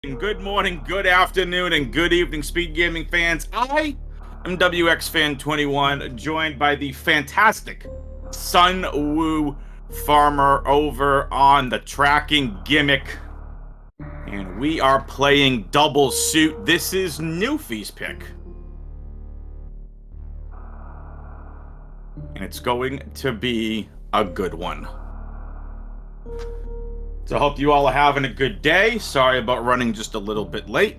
Good morning, good afternoon, and good evening, Speed Gaming fans. I am WXFan21, joined by the fantastic Sun Woo Farmer over on the tracking gimmick. And we are playing Double Suit. This is Newfie's pick. And it's going to be a good one. So I hope you all are having a good day. Sorry about running just a little bit late.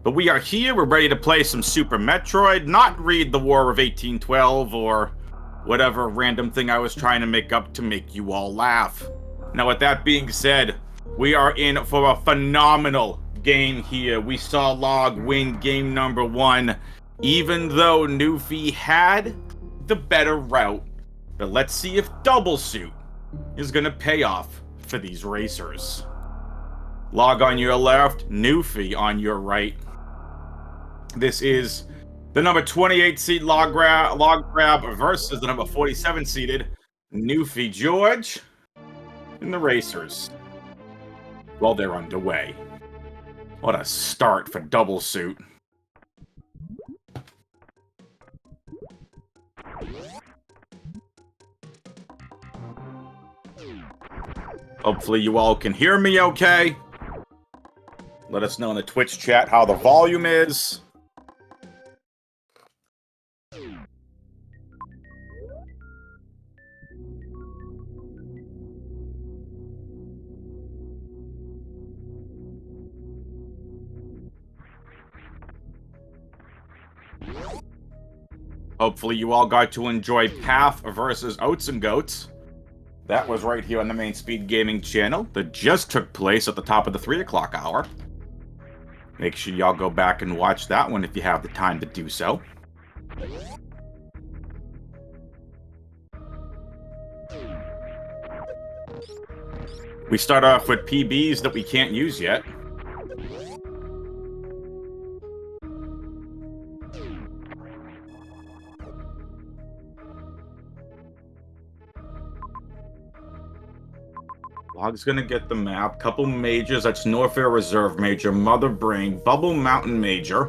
But we are here, we're ready to play some Super Metroid, not read the War of 1812 or whatever random thing I was trying to make up to make you all laugh. Now with that being said, we are in for a phenomenal game here. We saw Log win game number 1, even though Newfie had the better route. But let's see if Double Suit is gonna pay off for these racers. Log on your left, Newfie on your right. This is the number 28 seed Logdrab versus the number 47 seeded Newfie George and the racers. Well, they're underway. What a start for Double Suit. Hopefully you all can hear me okay. Let us know in the Twitch chat how the volume is. Hopefully you all got to enjoy Path versus Oats and Goats. That was right here on the main Speed Gaming channel that just took place at the top of the 3 o'clock hour. Make sure y'all go back and watch that one if you have the time to do so. We start off with PBs that we can't use yet. Log's gonna get the map. Couple majors. That's Norfair Reserve Major, Mother Brain, Bubble Mountain Major.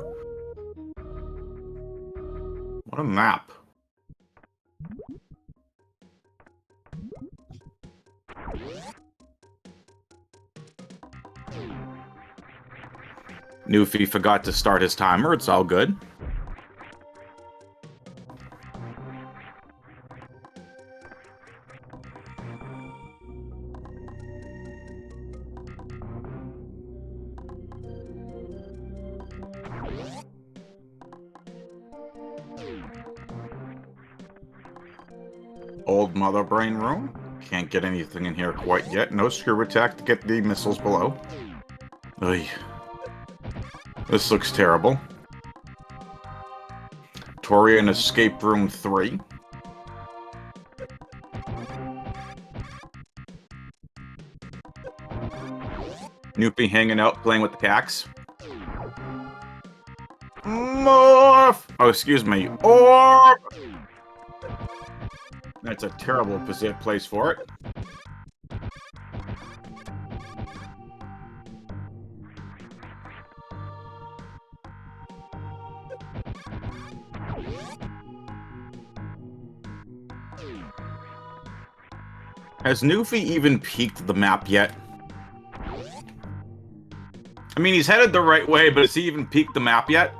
What a map. Newfie forgot to start his timer. It's all good. Old Mother Brain room. Can't get anything in here quite yet. No screw attack to get the missiles below. Oy. This looks terrible. Torian Escape Room 3. Newfie hanging out, playing with the cacks. Morph! Oh, excuse me. Orb! That's a terrible place for it. Has Newfie even peeked the map yet? I mean, he's headed the right way, but has he even peeked the map yet?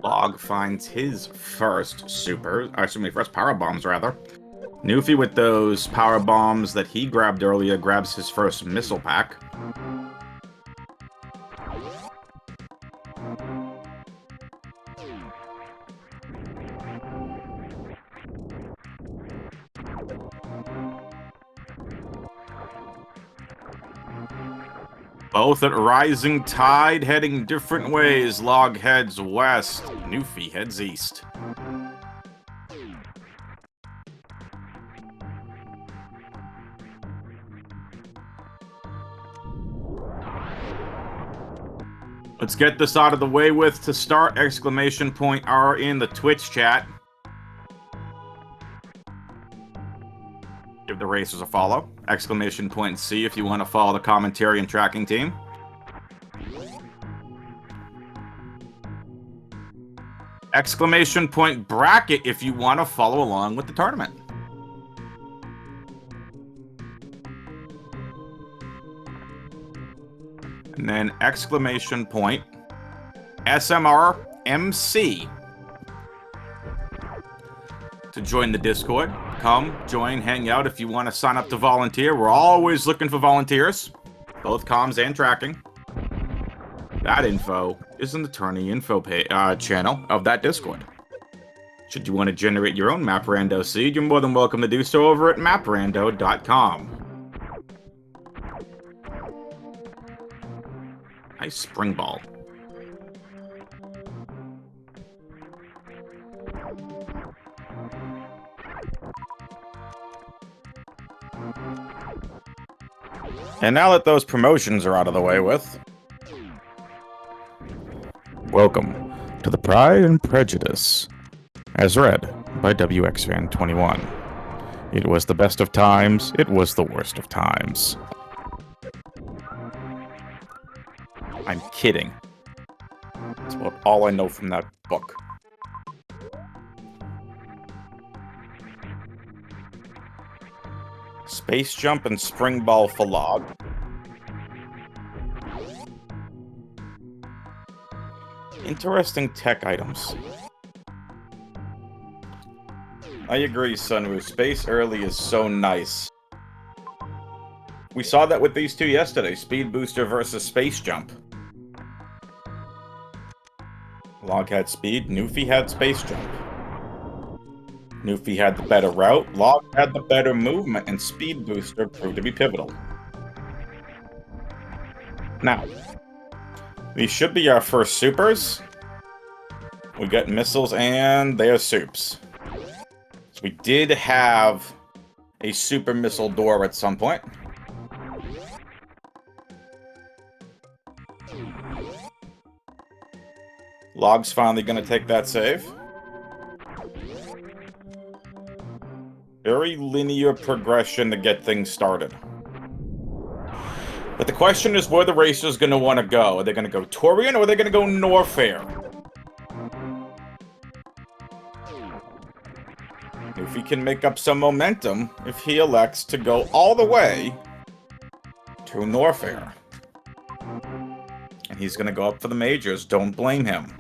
Log finds his first first power bombs, rather. Newfie with those power bombs that he grabbed earlier grabs his first missile pack. Both at rising tide, heading different ways. Log heads west, Newfie heads east. Let's get this out of the way with to start. Exclamation point R in the Twitch chat. Give the racers a follow. Exclamation point C if you want to follow the commentary and tracking team. Exclamation point bracket if you want to follow along with the tournament. And then exclamation point SMR MC to join the Discord. Come, join, hang out if you want to sign up to volunteer. We're always looking for volunteers, both comms and tracking. That info is in the tourney info channel of that Discord. Should you want to generate your own Map Rando seed, you're more than welcome to do so over at maprando.com. Nice spring ball. And now that those promotions are out of the way with, welcome to the Pride and Prejudice, as read by WXFan21. It was the best of times, it was the worst of times. I'm kidding. That's about all I know from that book. Space Jump and Spring Ball for Log. Interesting tech items. I agree, Sunroof. Space early is so nice. We saw that with these two yesterday. Speed Booster versus Space Jump. Log had speed, Newfie had Space Jump. Newfie had the better route, Log had the better movement, and Speed Booster proved to be pivotal. Now, these should be our first supers. We got missiles and they're soups. So we did have a super missile door at some point. Log's finally going to take that save. Very linear progression to get things started. But the question is where the racers going to want to go. Are they going to go Torian or are they going to go Norfair? If he can make up some momentum, if he elects to go all the way to Norfair. And he's going to go up for the majors. Don't blame him.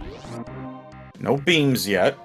No beams yet.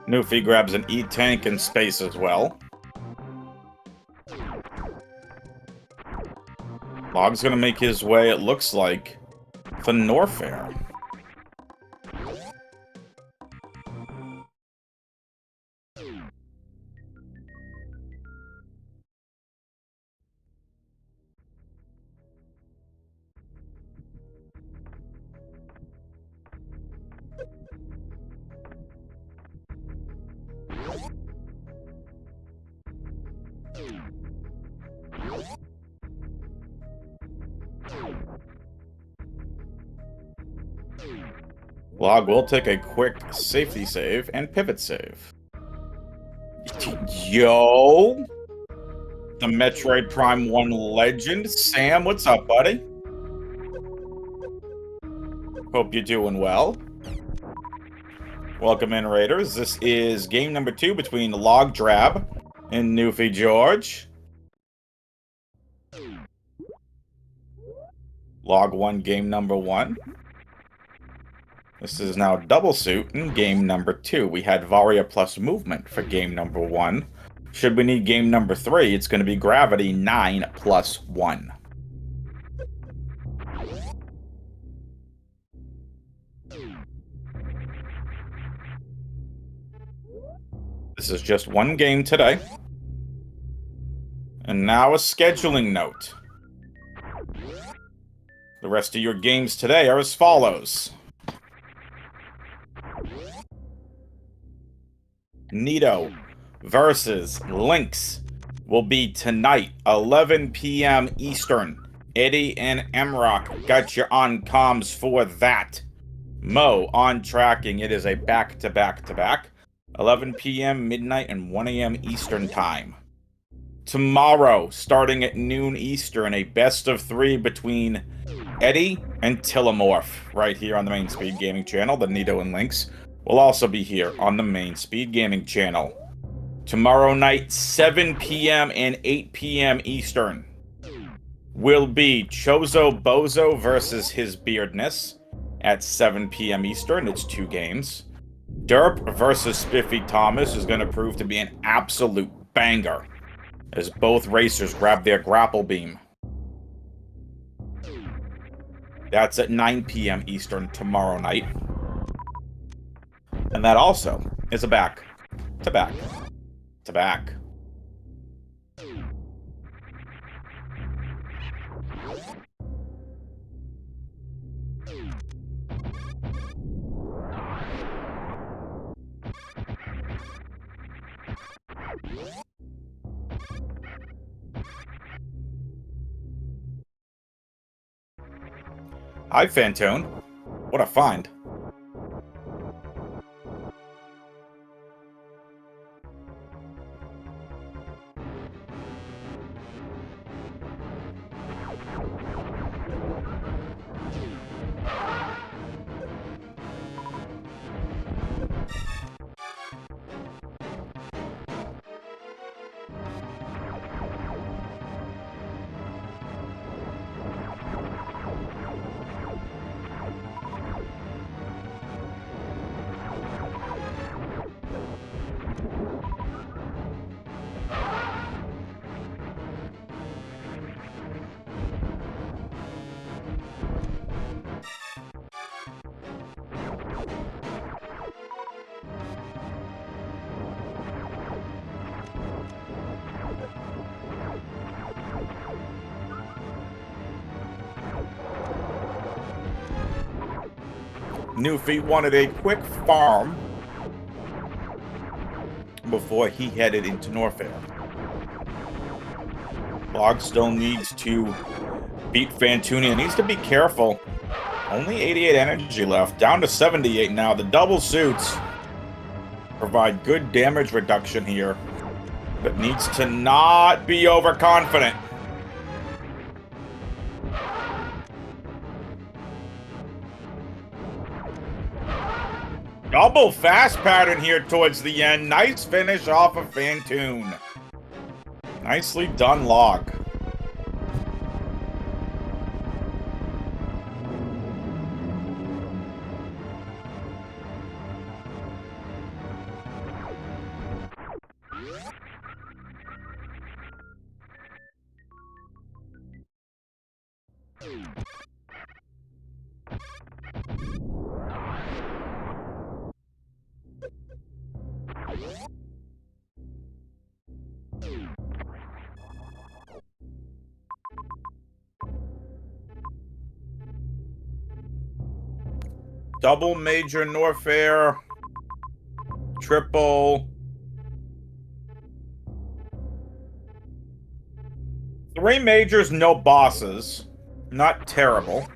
Newfie grabs an E-Tank in space as well. Log's gonna make his way, it looks like, for Norfair. Log will take a quick safety save and pivot save. Yo! The Metroid Prime 1 legend. Sam, what's up, buddy? Hope you're doing well. Welcome in, Raiders. This is game number 2 between Logdrab and NewfieGarge. Log 1, game number 1. This is now Double Suit in game number 2. We had Varia plus Movement for game number 1. Should we need game number 3, it's going to be Gravity 9 plus 1. This is just one game today. And now a scheduling note. The rest of your games today are as follows. Nito versus Lynx will be tonight, 11 p.m. Eastern. Eddie and Emrock got you on comms for that. Mo on tracking. It is a back-to-back-to-back. 11 p.m. midnight and 1 a.m. Eastern time. Tomorrow, starting at noon Eastern, a best of 3 between Eddie and Tillamorph right here on the main SpeedGaming channel. The Nito and Lynx will also be here on the main SpeedGaming channel. Tomorrow night, 7 p.m. and 8 p.m. Eastern, will be Chozo Bozo versus his Beardness at 7 p.m. Eastern. It's 2 games. Derp versus Spiffy Thomas is going to prove to be an absolute banger, as both racers grab their grapple beam. That's at 9 p.m. Eastern tomorrow night. And that also is a back-to-back-to-back. Hi, Fantone. What a find. Newfie wanted a quick farm before he headed into Norfair. Log still needs to beat Fantunia. Needs to be careful. Only 88 energy left. Down to 78 now. The double suits provide good damage reduction here, but needs to not be overconfident. Double fast pattern here towards the end. Nice finish off of Fantoon. Nicely done, Log. Double major Norfair. Triple. 3 majors, no bosses. Not terrible.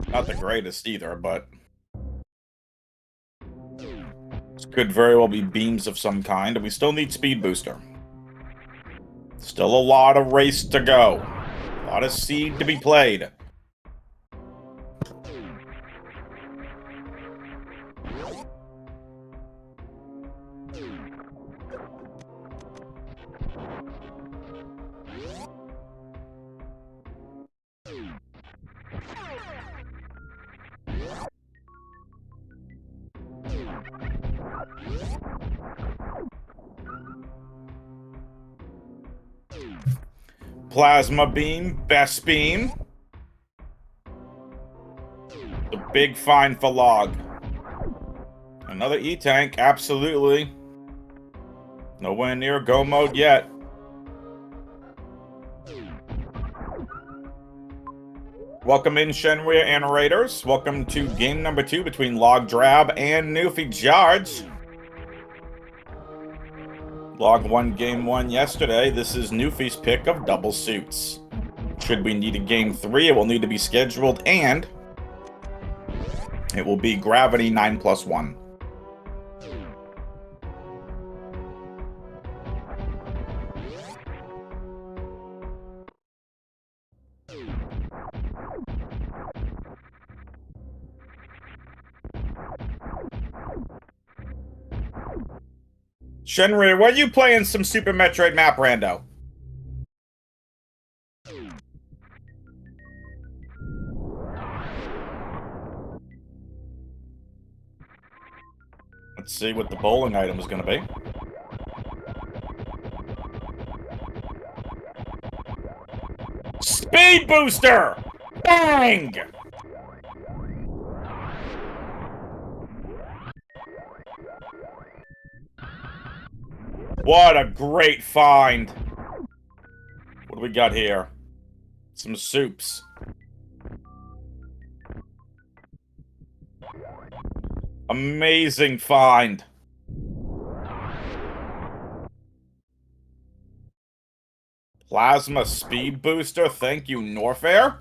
Not the greatest either, but this could very well be beams of some kind, and we still need speed booster. Still a lot of race to go. A lot of seed to be played. Plasma beam, best beam. The big find for Log. Another E-Tank, absolutely. Nowhere near go mode yet. Welcome in, Shenria and Raiders. Welcome to game number 2 between Logdrab and NewfieGarge. Log won game 1 yesterday. This is Newfie's pick of double suits. Should we need a game 3, it will need to be scheduled, and it will be Gravity 9+1. Shenria, were you playing some Super Metroid map, Rando? Let's see what the bowling item is going to be. Speed booster! Bang! What a great find. What do we got here? Some soups. Amazing find. Plasma speed booster. Thank you, Norfair.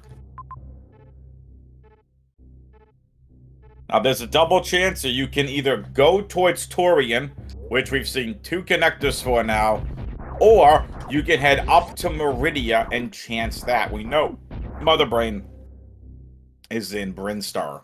Now, there's a double chance that you can either go towards Torian, which we've seen 2 connectors for now, or you can head up to Meridia and chance that. We know Mother Brain is in Brinstar.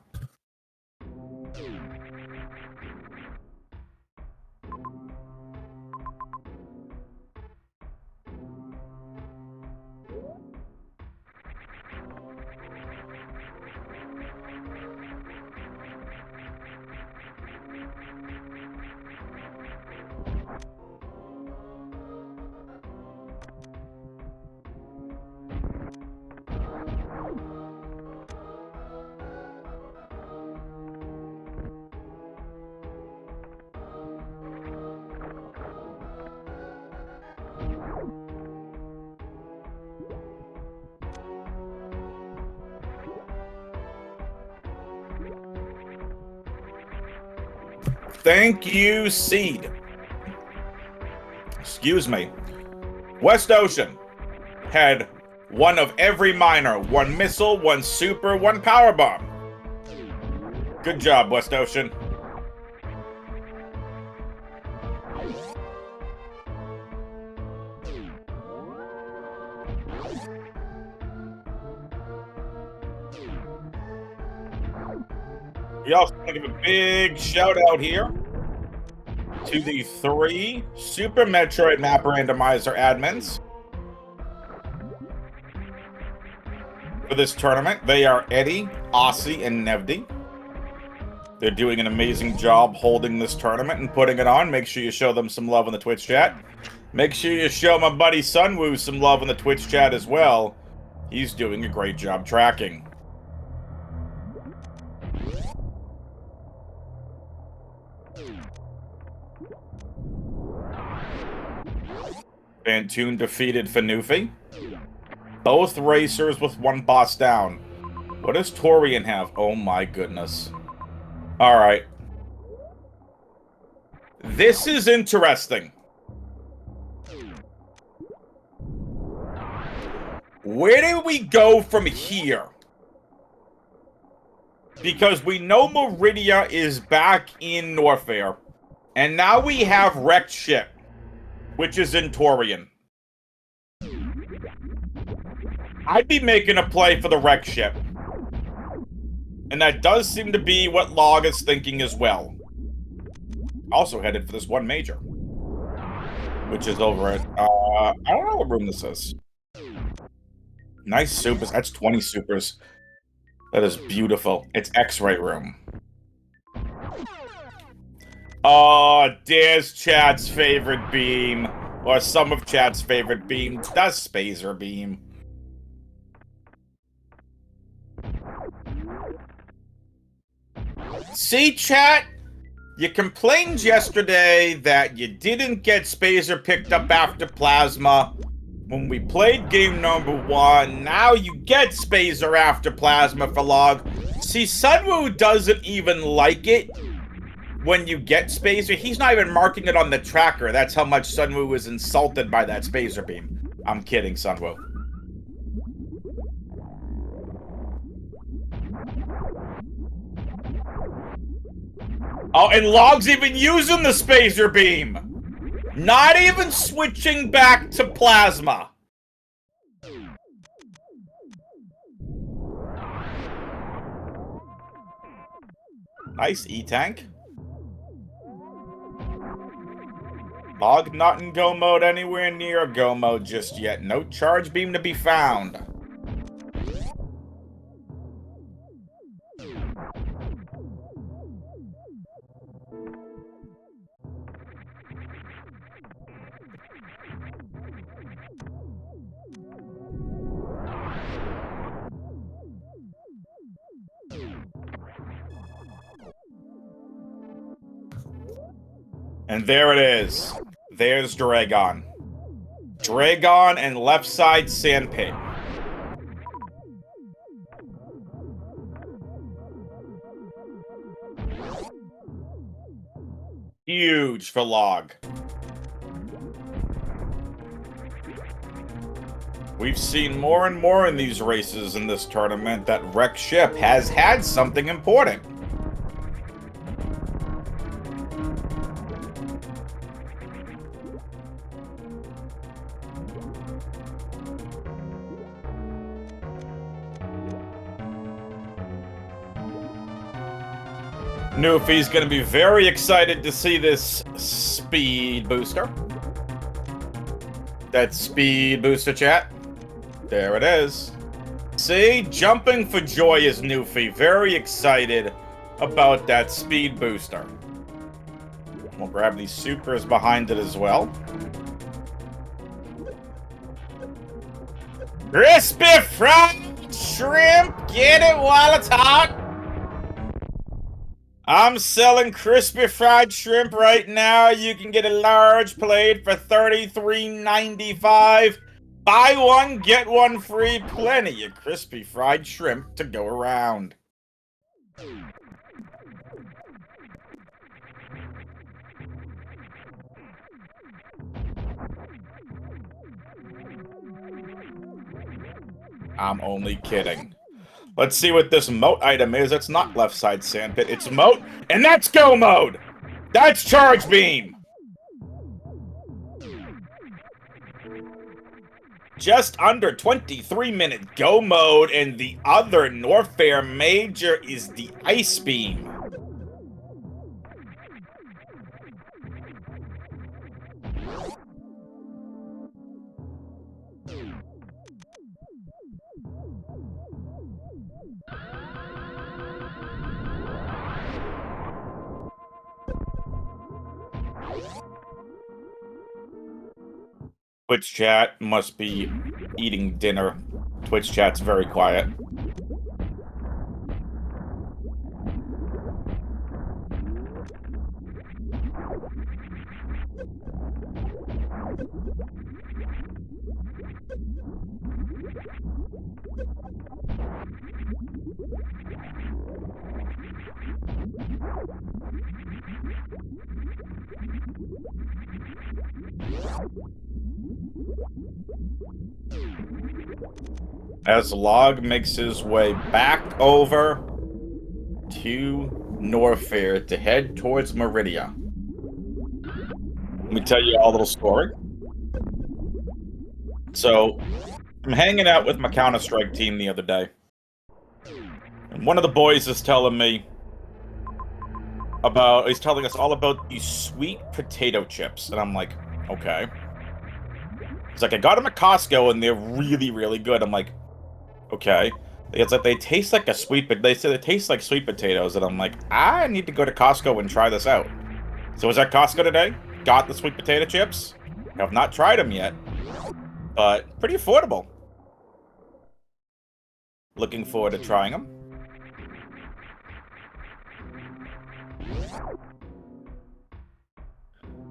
Thank you, Seed. Excuse me. West Ocean had 1 of every minor. 1 missile, 1 super, 1 power bomb. Good job, West Ocean. We also want to give a big shout out here to the 3 Super Metroid Map Randomizer admins for this tournament. They are Eddie, Aussie, and Nevdi. They're doing an amazing job holding this tournament and putting it on. Make sure you show them some love in the Twitch chat. Make sure you show my buddy Sunwoo some love in the Twitch chat as well. He's doing a great job tracking. Bantoon defeated for Newfie. Both racers with 1 boss down. What does Torian have? Oh my goodness. Alright. This is interesting. Where do we go from here? Because we know Meridia is back in Norfair. And now we have wrecked ship, which is in Torian. I'd be making a play for the wrecked ship. And that does seem to be what Log is thinking as well. Also headed for this one major. Which is over at, I don't know what room this is. Nice supers. That's 20 supers. That is beautiful. It's X-ray room. Oh, there's Chad's favorite beam. Or some of Chad's favorite beam. The Spazer beam. See, chat? You complained yesterday that you didn't get Spazer picked up after Plasma when we played game number 1. Now you get Spazer after Plasma for Log. See, Sunwoo doesn't even like it when you get Spazer. He's not even marking it on the tracker. That's how much Sunwoo was insulted by that Spazer beam. I'm kidding, Sunwoo. Oh, and Log's even using the Spazer beam! Not even switching back to Plasma! Nice E-Tank. Log not in go mode anywhere near go mode just yet. No charge beam to be found. And there it is. There's Dragon. Dragon and left side Sandpit. Huge for Log. We've seen more and more in these races in this tournament that wrecked ship has had something important. Newfie's gonna be very excited to see this speed booster. That speed booster, chat. There it is. See? Jumping for joy is Newfie. Very excited about that speed booster. We'll grab these supers behind it as well. Crispy fried shrimp! Get it while it's hot! I'm selling crispy fried shrimp right now. You can get a large plate for $33.95. Buy one, get one free. Plenty of crispy fried shrimp to go around. I'm only kidding. Let's see what this moat item is. It's not left side sandpit. It's moat, and that's go mode. That's charge beam. Just under 23-minute go mode, and the other Norfair major is the ice beam. Twitch chat must be eating dinner. Twitch chat's very quiet. As Log makes his way back over to Norfair to head towards Meridia. Let me tell you a little story. So, I'm hanging out with my Counter-Strike team the other day. And one of the boys is telling me he's telling us all about these sweet potato chips. And I'm like, okay. He's like, I got them at Costco and they're really, really good. I'm like, okay. It's like they taste like they say they taste like sweet potatoes. And I'm like, I need to go to Costco and try this out. So I was at Costco today, got the sweet potato chips. I have not tried them yet, but pretty affordable. Looking forward to trying them.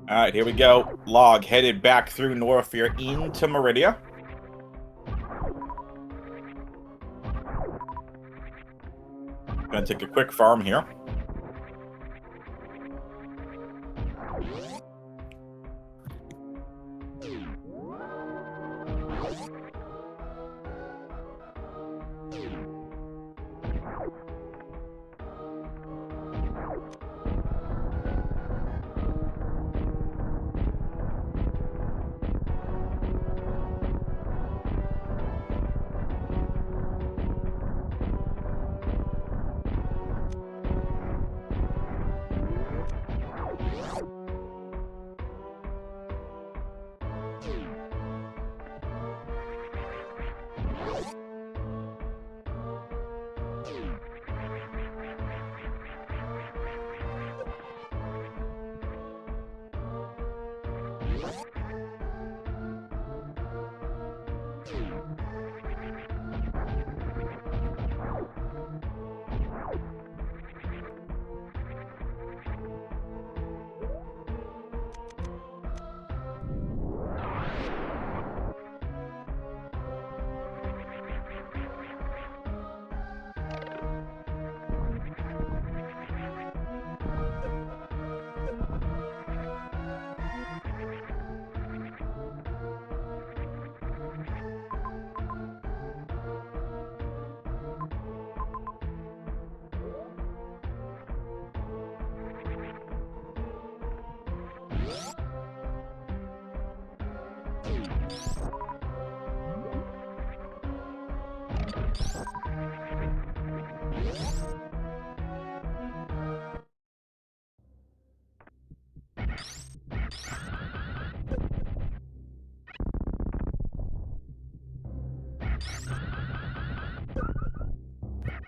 Alright, here we go. Log headed back through Norfair into Meridia. Gonna take a quick farm here.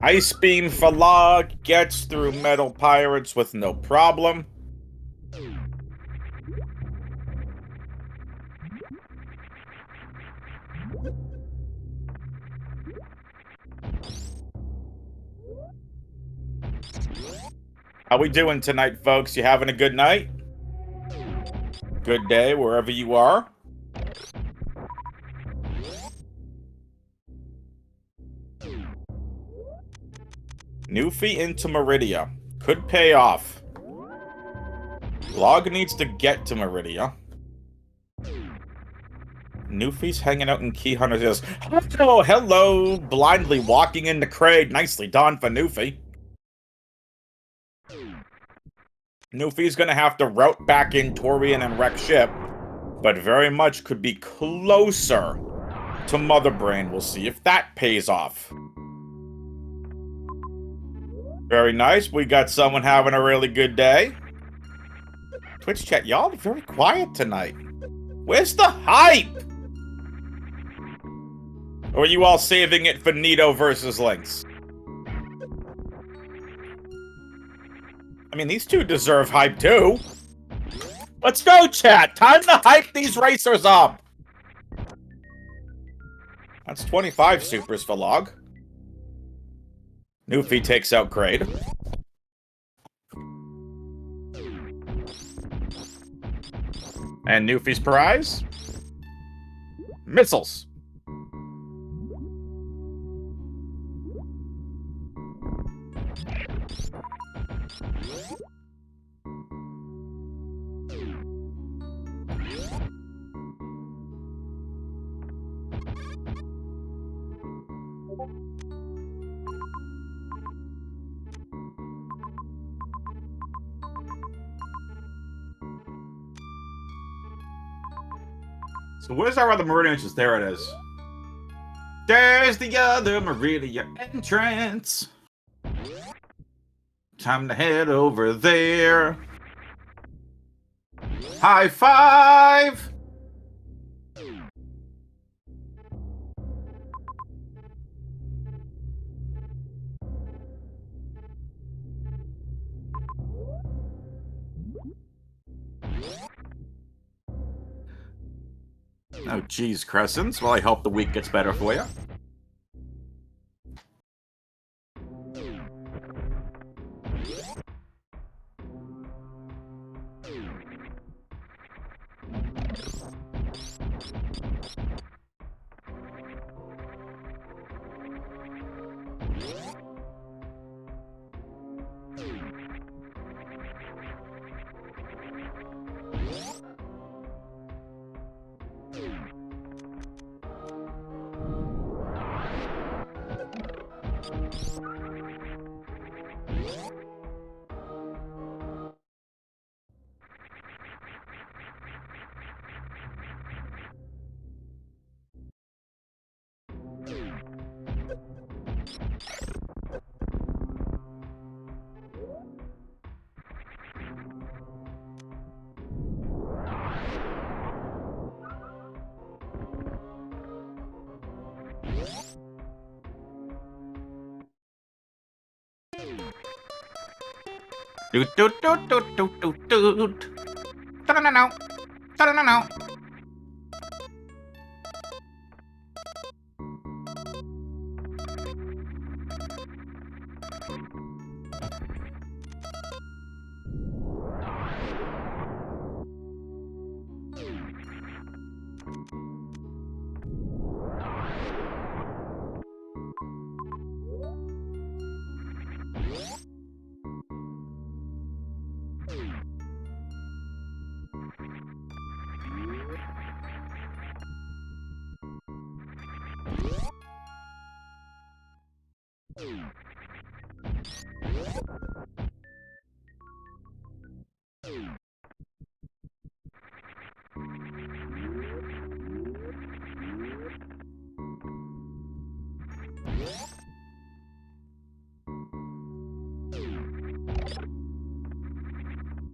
Ice Beam for Log gets through Metal Pirates with no problem. How we doing tonight, folks? You having a good night? Good day, wherever you are? Newfie into Meridia. Could pay off. Log needs to get to Meridia. Newfie's hanging out in Key Hunter's Hills. Oh, hello! Blindly walking into Craig. Nicely done for Newfie. Newfie's gonna have to route back in Torian and wreck ship, but very much could be closer to Mother Brain. We'll see if that pays off. Very nice. We got someone having a really good day. Twitch chat, y'all are very quiet tonight. Where's the hype? Or are you all saving it for Nito versus Lynx? I mean, these two deserve hype too. Let's go, chat. Time to hype these racers up. That's 25 supers for Log. Newfie takes out Kraid. And Newfie's prize? Missiles. So where's our other meridian entrance? There it is. There's the other meridian entrance. Time to head over there. High five! Oh, geez, Crescents. Well, I hope the week gets better for you. Doot doot doot doot doot doot doot. Ta-da-na-now. Ta-da-na-now.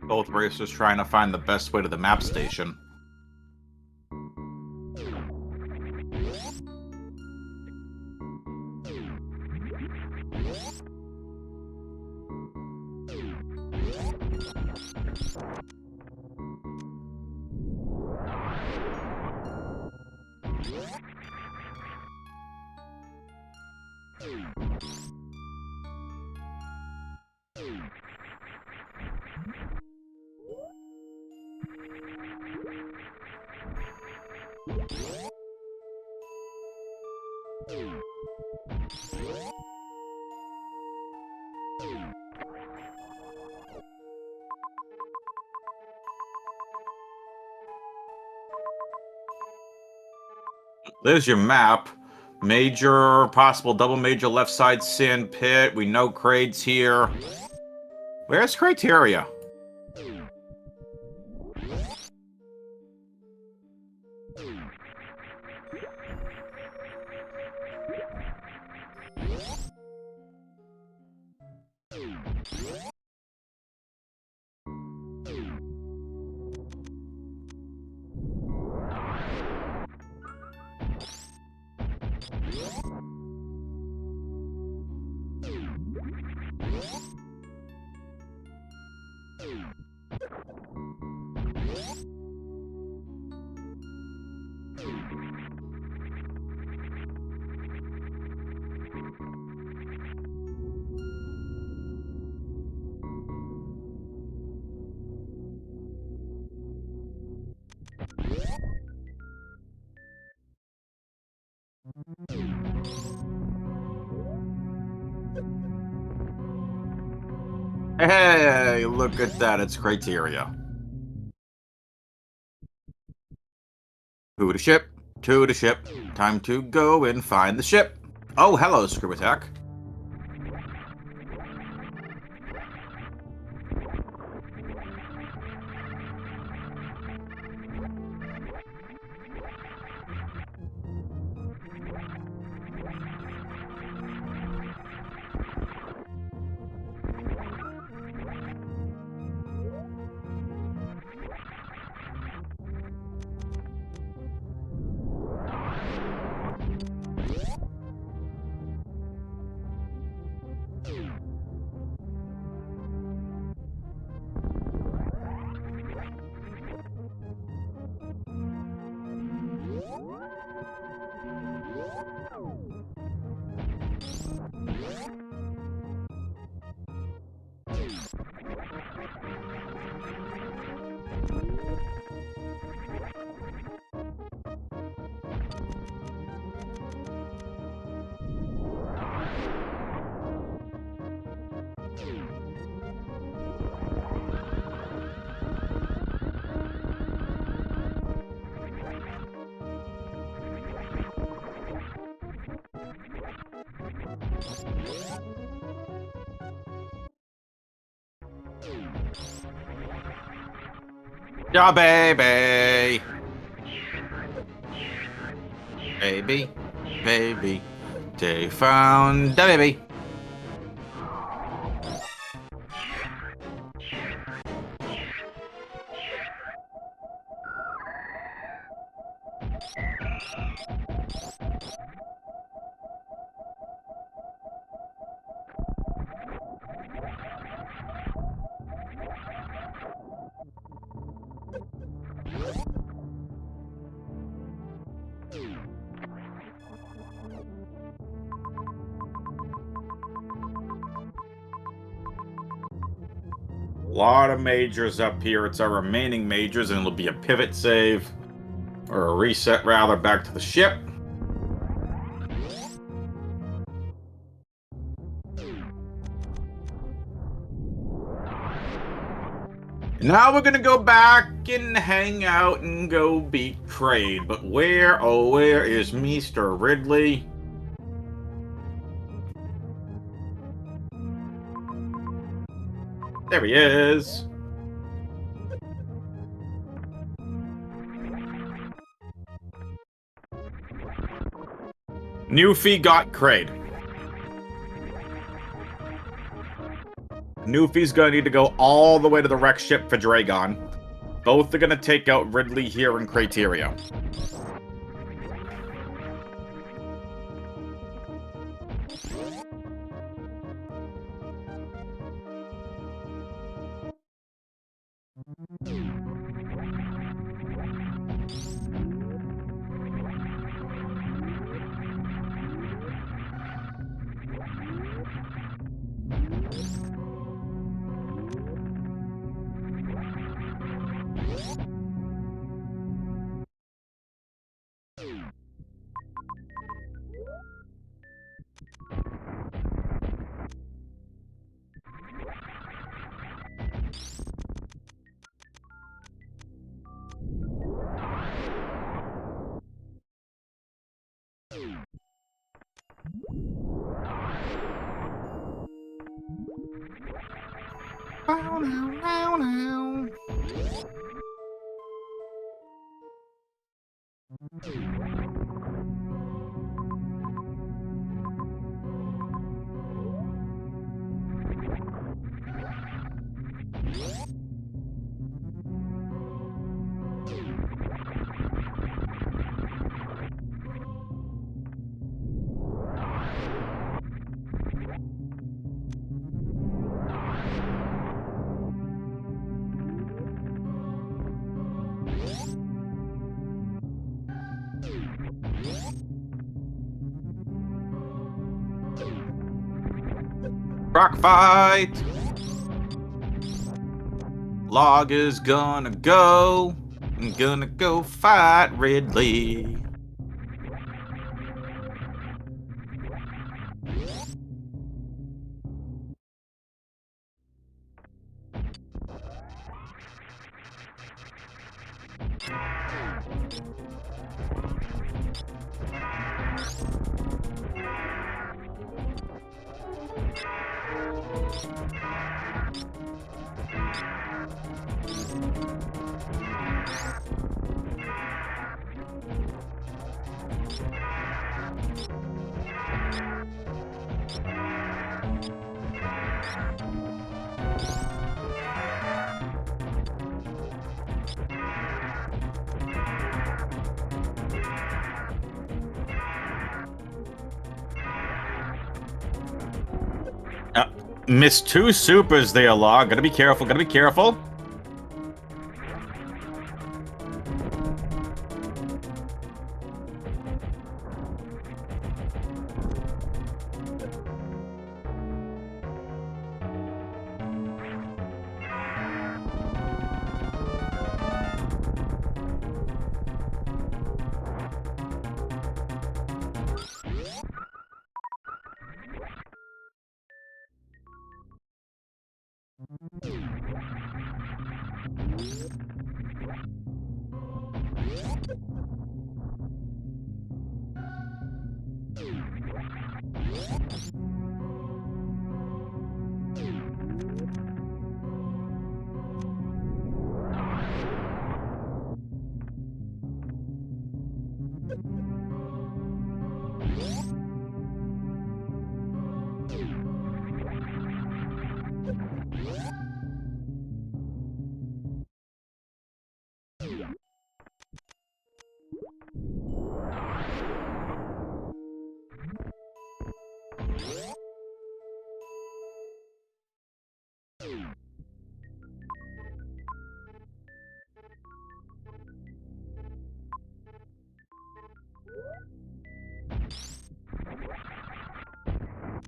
Both racers trying to find the best way to the map station. There's your map. Major, possible double major left side sand pit. We know Craig's here. Where's Criteria? Hey, look at that. It's Criteria. To the ship, to the ship. Time to go and find the ship. Oh, hello, Screw Attack. Yeah, baby. Baby. Baby. They found the baby. A lot of majors up here. It's our remaining majors, and it'll be a pivot save. Or a reset, rather, back to the ship. Now we're gonna go back and hang out and go beat Kraid. But where, oh, where is Mr. Ridley? There he is. Newfie got Kraid. Newfie's gonna need to go all the way to the wreck ship for Dragon. Both are gonna take out Ridley here in Criteria. Rock fight! Log is gonna go. I'm gonna go fight Ridley. Missed 2 supers there, Log. Gotta be careful, gotta be careful.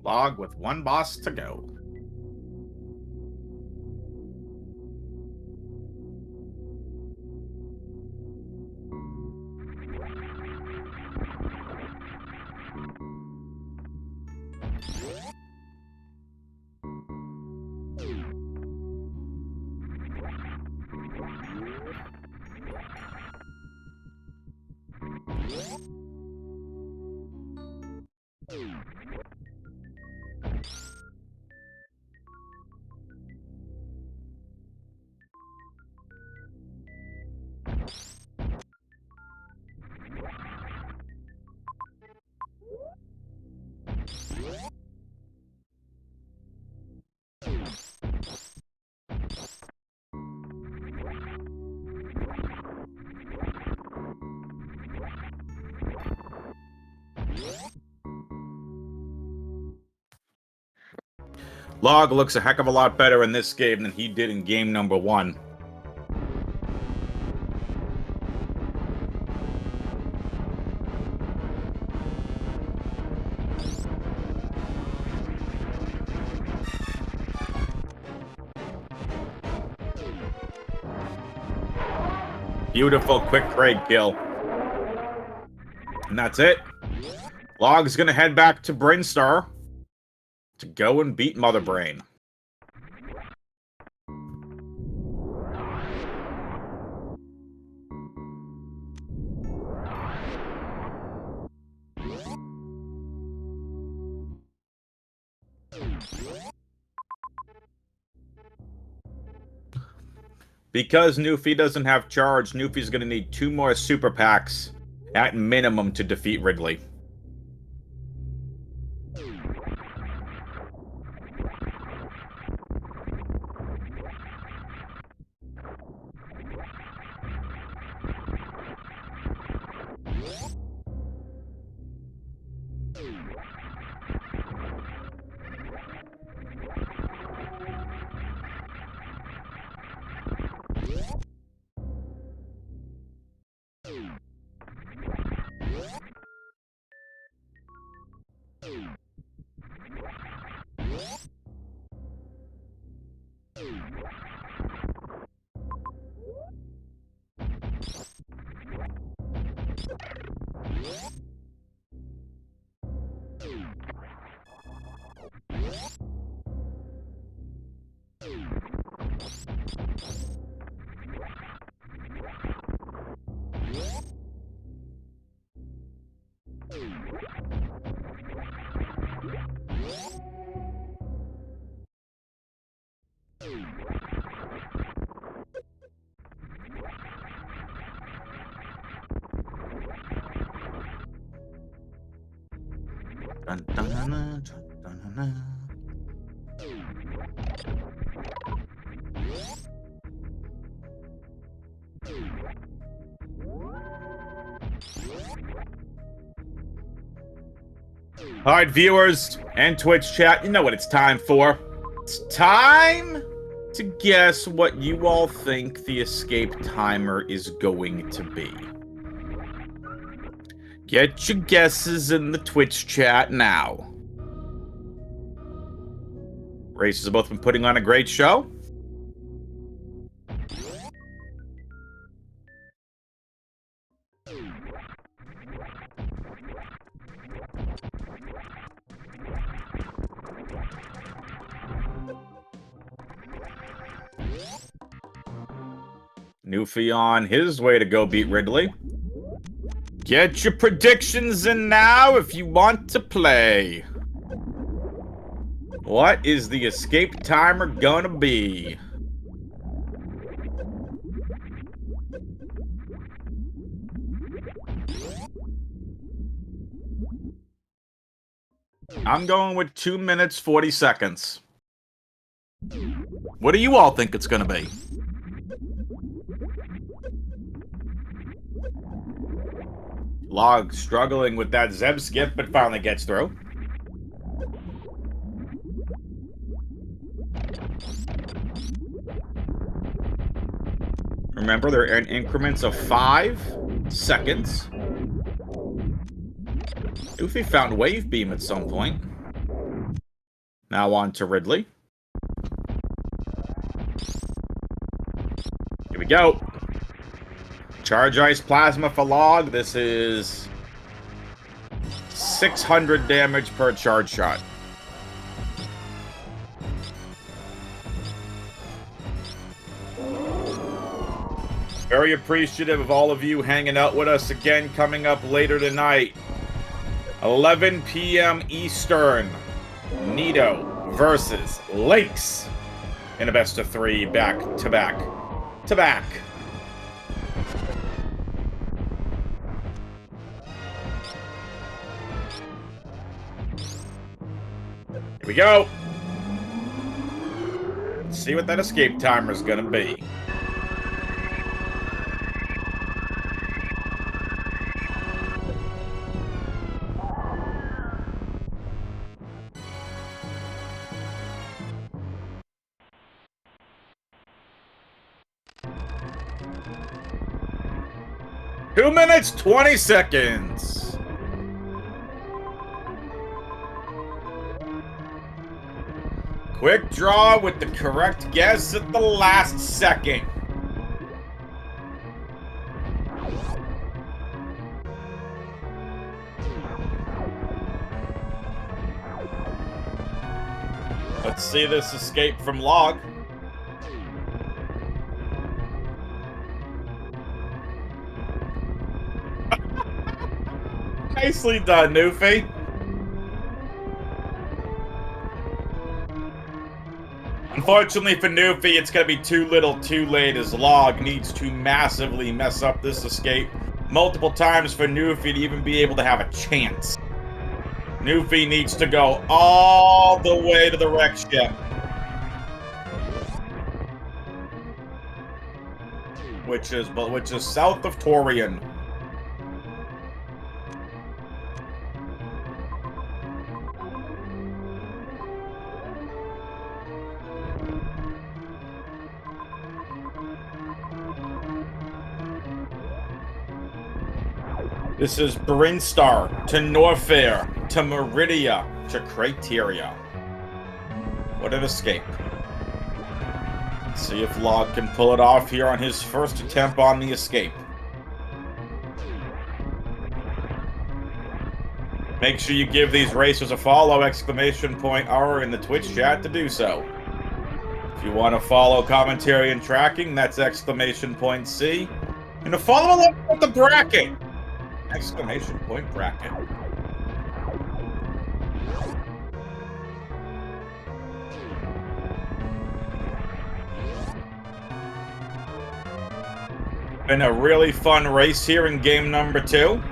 Log with 1 boss to go. Log looks a heck of a lot better in this game than he did in game number 1. Beautiful quick trade kill. And that's it. Log's gonna head back to Brainstar to go and beat Mother Brain. Because Newfie doesn't have charge, Newfie's gonna need 2 more super packs at minimum to defeat Wrigley. Dun, dun, dun, dun, dun, dun, dun. All right, viewers and Twitch chat, you know what it's time for. It's time to guess what you all think the escape timer is going to be. Get your guesses in the Twitch chat now. Races have both been putting on a great show. Newfie on his way to go beat Ridley. Get your predictions in now if you want to play. What is the escape timer gonna be? I'm going with 2 minutes, 40 seconds. What do you all think it's gonna be? Log struggling with that Zeb skip, but finally gets through. Remember, they're in increments of 5 seconds. Newfie found Wave Beam at some point. Now on to Ridley. Here we go. Charge Ice Plasma for Log. This is 600 damage per charge shot. Very appreciative of all of you hanging out with us again. Coming up later tonight, 11 p.m. Eastern, Nito versus Lynx in a best of 3 back to back to back. Here we go. Let's see what that escape timer is gonna be. Two minutes, 20 seconds. Quick draw with the correct guess at the last second. Let's see this escape from Log. Nicely done, Newfie. Unfortunately for Newfie, it's going to be too little too late as Log needs to massively mess up this escape multiple times for Newfie to even be able to have a chance. Newfie needs to go all the way to the wreck ship. Which is south of Torian. This is Brinstar to Norfair to Meridia to Criteria. What an escape. Let's see if Log can pull it off here on his first attempt on the escape. Make sure you give these racers a follow, !R in the Twitch chat to do so. If you want to follow commentary and tracking, that's !C. And to follow along with the bracket! !bracket. Been a really fun race here in game number 2.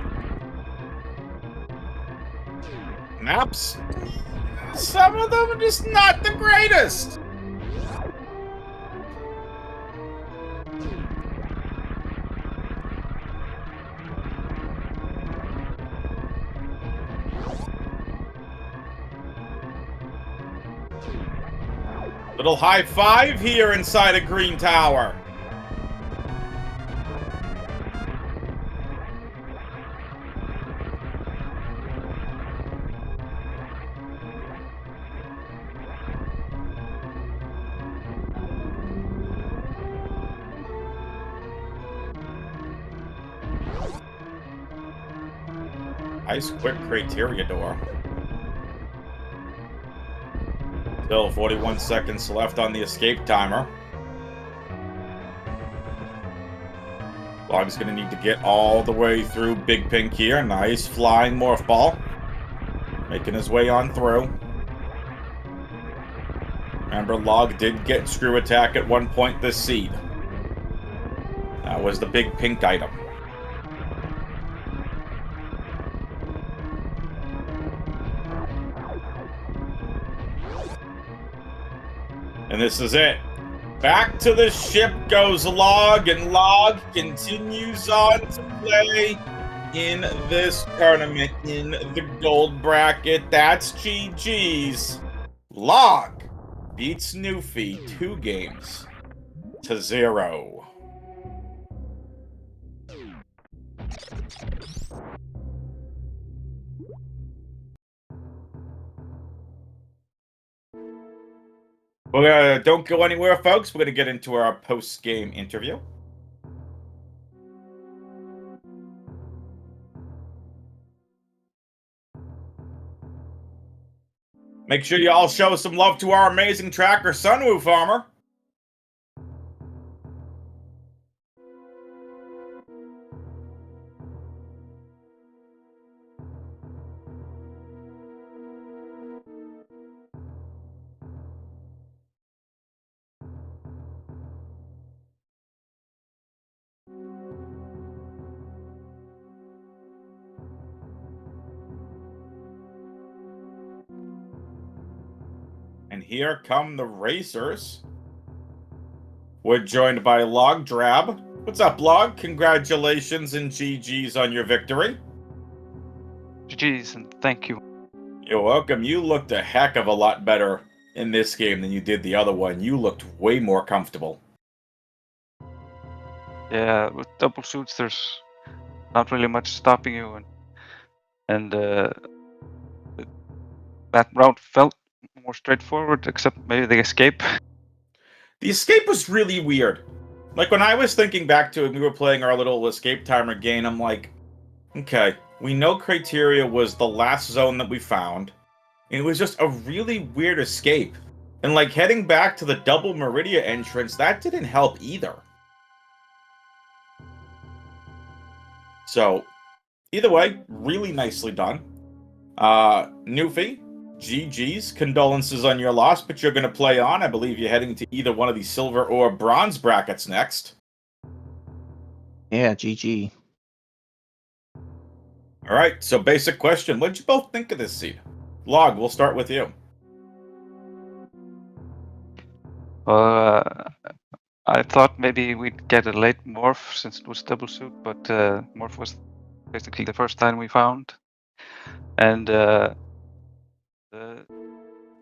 Maps, some of them are just not the greatest. Little high five here inside a green tower. Nice quick criteria door. Still 41 seconds left on the escape timer. Log's gonna need to get all the way through Big Pink here. Nice flying morph ball. Making his way on through. Remember, Log did get screw attack at one point this seed. That was the Big Pink item. And this is it. Back to the ship goes Log, and Log continues on to play in this tournament in the gold bracket. That's GG's. Log beats Newfie 2-0. Don't go anywhere, folks. We're going to get into our post-game interview. Make sure you all show some love to our amazing tracker, Sunwoo Farmer. And here come the racers. We're joined by Logdrab. What's up, Log? Congratulations and GG's on your victory. GG's and thank you. You're welcome. You looked a heck of a lot better in this game than you did the other one. You looked way more comfortable. Yeah, with double suits, there's not really much stopping you, and that route felt more straightforward, except maybe the escape. The escape was really weird. Like, when I was thinking back to it, we were playing our little escape timer game, I'm like, okay, we know Criteria was the last zone that we found, and it was just a really weird escape. And, like, heading back to the double Meridia entrance, that didn't help either. So, either way, really nicely done. Newfie, GG's, condolences on your loss, but you're going to play on. I believe you're heading to either one of the silver or bronze brackets next. Yeah, GG. All right, so basic question. What did you both think of this seed? Log, we'll start with you. I thought maybe we'd get a late morph since it was double suit, but morph was basically the first time we found. And the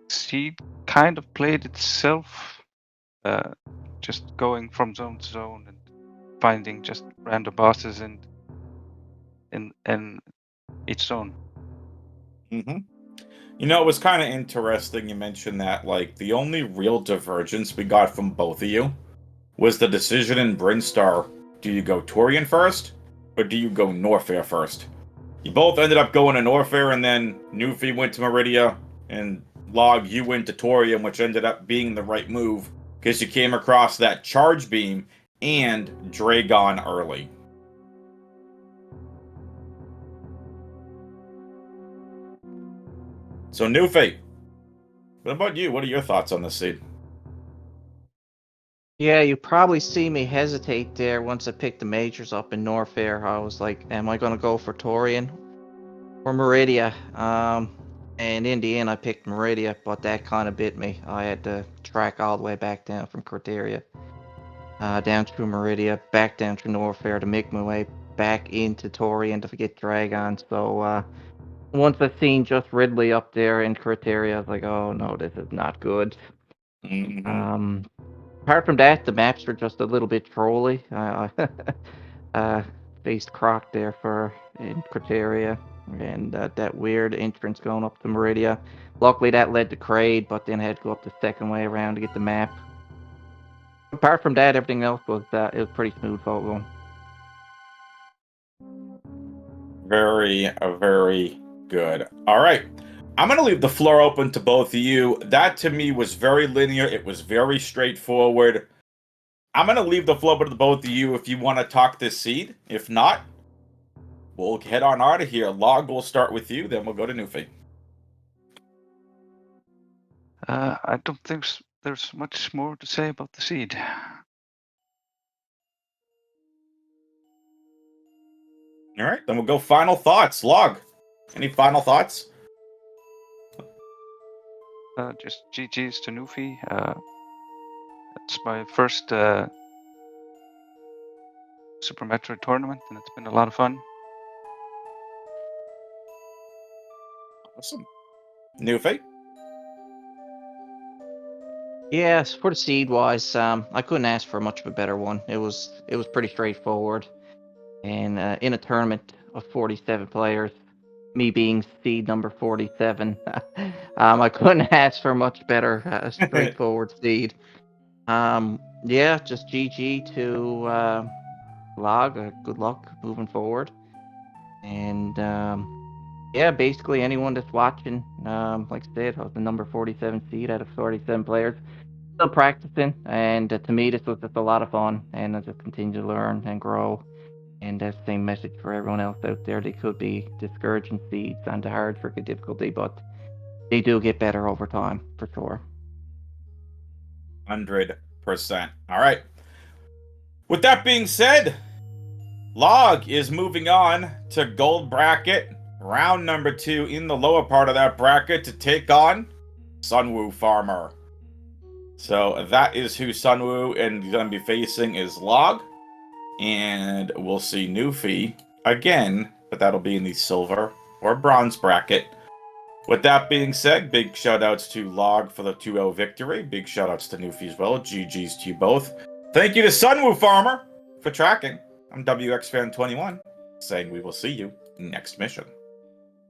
seed kind of played itself, just going from zone to zone and finding just random bosses in each zone. Mm-hmm. You know, it was kind of interesting you mentioned that, like, the only real divergence we got from both of you was the decision in Brinstar. Do you go Torian first, or do you go Norfair first? You both ended up going to Norfair, and then Newfie went to Meridia, and Log, you went to Torian, which ended up being the right move, because you came across that charge beam and Dragon early. So, Newfie, what about you? What are your thoughts on this seed? Yeah, you probably see me hesitate there once I picked the majors up in Norfair. I was like, am I going to go for Torian or Meridia? And And in the end, I picked Meridia, but that kind of bit me. I had to track all the way back down from Criteria, down through Meridia, back down through Norfair to make my way back into Tori and to get Dragon. So once I seen just Ridley up there in Criteria, I was like, oh no, this is not good. Mm-hmm. Apart from that, the maps were just a little bit trolly. Faced Croc there in Criteria, and that weird entrance going up to Meridia. Luckily, that led to Kraid, but then I had to go up the second way around to get the map. Apart from that, everything else was it was pretty smooth going. Very, very good. All right. I'm going to leave the floor open to both of you. That to me was very linear. It was very straightforward. I'm going to leave the floor open to both of you if you want to talk this seed. If not, we'll head on out of here. Log, we'll start with you, then we'll go to Newfie. I don't think there's much more to say about the seed. All right, then we'll go final thoughts. Log, any final thoughts? Just GG's to Newfie. It's my first Super Metroid tournament, and it's been a lot of fun. Awesome. Newfie? Yes, for the seed wise, I couldn't ask for much of a better one. It was pretty straightforward, and in a tournament of 47 players, me being seed number 47, I couldn't ask for much better, straightforward seed. Yeah, just GG to Log. Good luck moving forward, and yeah, basically anyone that's watching, like I said, I was the number 47 seed out of 47 players. Still practicing, and to me, this was just a lot of fun, and I just continue to learn and grow. And that same message for everyone else out there. They could be discouraging seeds and the hard for difficulty, but they do get better over time, for sure. 100%. All right. With that being said, Log is moving on to gold bracket, round number 2 in the lower part of that bracket to take on Sunwoo Farmer. So that is who Sunwoo and going to be facing is Log. And we'll see Newfie again, but that'll be in the silver or bronze bracket. With that being said, big shoutouts to Log for the 2-0 victory. Big shoutouts to Newfie as well. GG's to you both. Thank you to Sunwoo Farmer for tracking. I'm WXFan21, saying we will see you next mission.